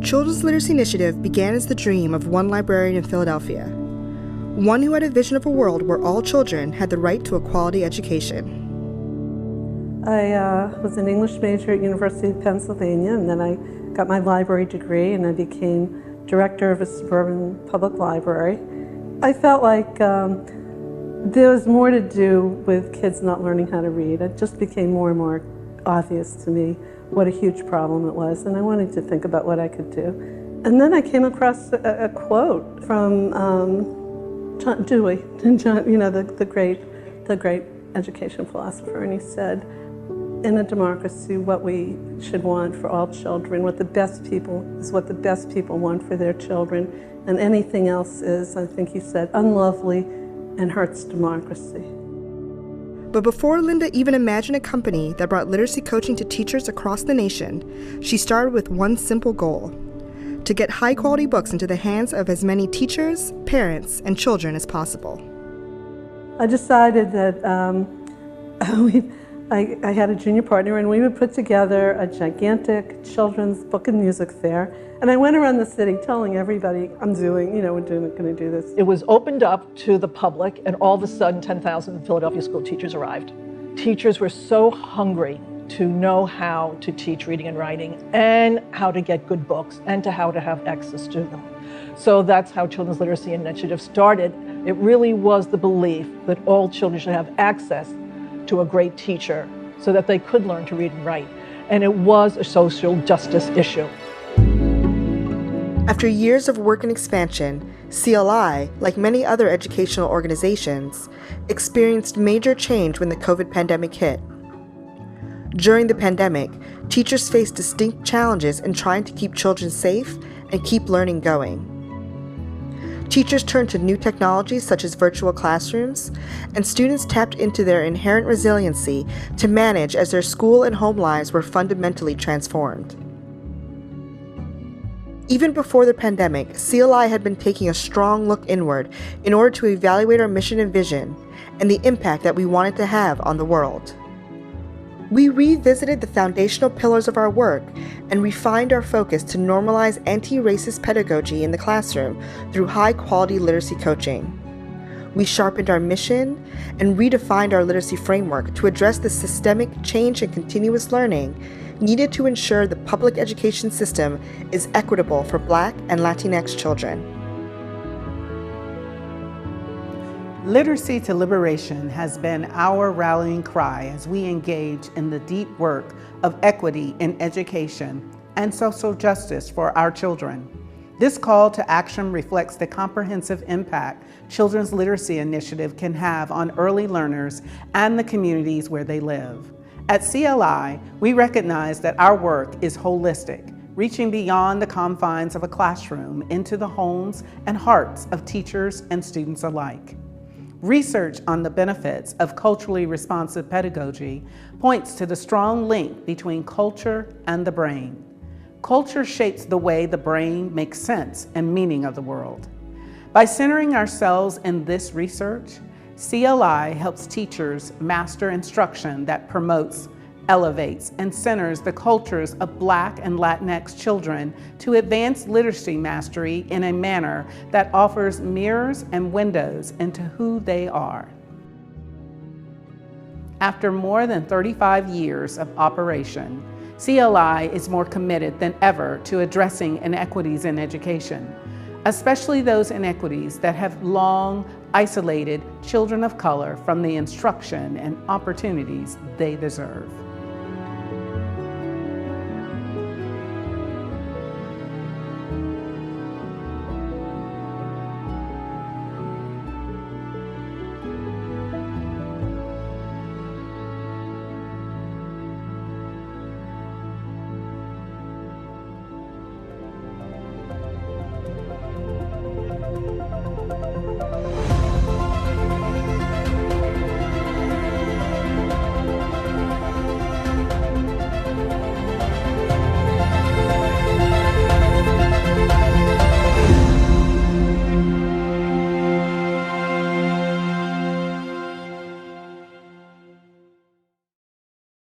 Children's Literacy Initiative began as the dream of one librarian in Philadelphia, one who had a vision of a world where all children had the right to a quality education. I was an English major at University of Pennsylvania, and then I got my library degree and I became director of a suburban public library. I felt like there was more to do with kids not learning how to read. It just became more and more obvious to me what a huge problem it was, and I wanted to think about what I could do. And then I came across a quote from John Dewey, the great education philosopher, and he said, in a democracy, what we should want for all children, what the best people want for their children, and anything else is, I think he said, unlovely and hurts democracy. But before Linda even imagined a company that brought literacy coaching to teachers across the nation, she started with one simple goal: to get high-quality books into the hands of as many teachers, parents, and children as possible. I decided that I had a junior partner, and we would put together a gigantic children's book and music fair. And I went around the city telling everybody, we're going to do this. It was opened up to the public, and all of a sudden 10,000 Philadelphia school teachers arrived. Teachers were so hungry to know how to teach reading and writing and how to get good books and how to have access to them. So that's how Children's Literacy Initiative started. It really was the belief that all children should have access to a great teacher so that they could learn to read and write. And it was a social justice issue. After years of work and expansion, CLI, like many other educational organizations, experienced major change when the COVID pandemic hit. During the pandemic, teachers faced distinct challenges in trying to keep children safe and keep learning going. Teachers turned to new technologies such as virtual classrooms, and students tapped into their inherent resiliency to manage as their school and home lives were fundamentally transformed. Even before the pandemic, CLI had been taking a strong look inward in order to evaluate our mission and vision and the impact that we wanted to have on the world. We revisited the foundational pillars of our work and refined our focus to normalize anti-racist pedagogy in the classroom through high-quality literacy coaching. We sharpened our mission and redefined our literacy framework to address the systemic change and continuous learning needed to ensure the public education system is equitable for Black and Latinx children. Literacy to Liberation has been our rallying cry as we engage in the deep work of equity in education and social justice for our children. This call to action reflects the comprehensive impact Children's Literacy Initiative can have on early learners and the communities where they live. At CLI, we recognize that our work is holistic, reaching beyond the confines of a classroom into the homes and hearts of teachers and students alike. Research on the benefits of culturally responsive pedagogy points to the strong link between culture and the brain. Culture shapes the way the brain makes sense and meaning of the world. By centering ourselves in this research, CLI helps teachers master instruction that promotes, elevates, and centers the cultures of Black and Latinx children to advance literacy mastery in a manner that offers mirrors and windows into who they are. After more than 35 years of operation, CLI is more committed than ever to addressing inequities in education, especially those inequities that have long isolated children of color from the instruction and opportunities they deserve.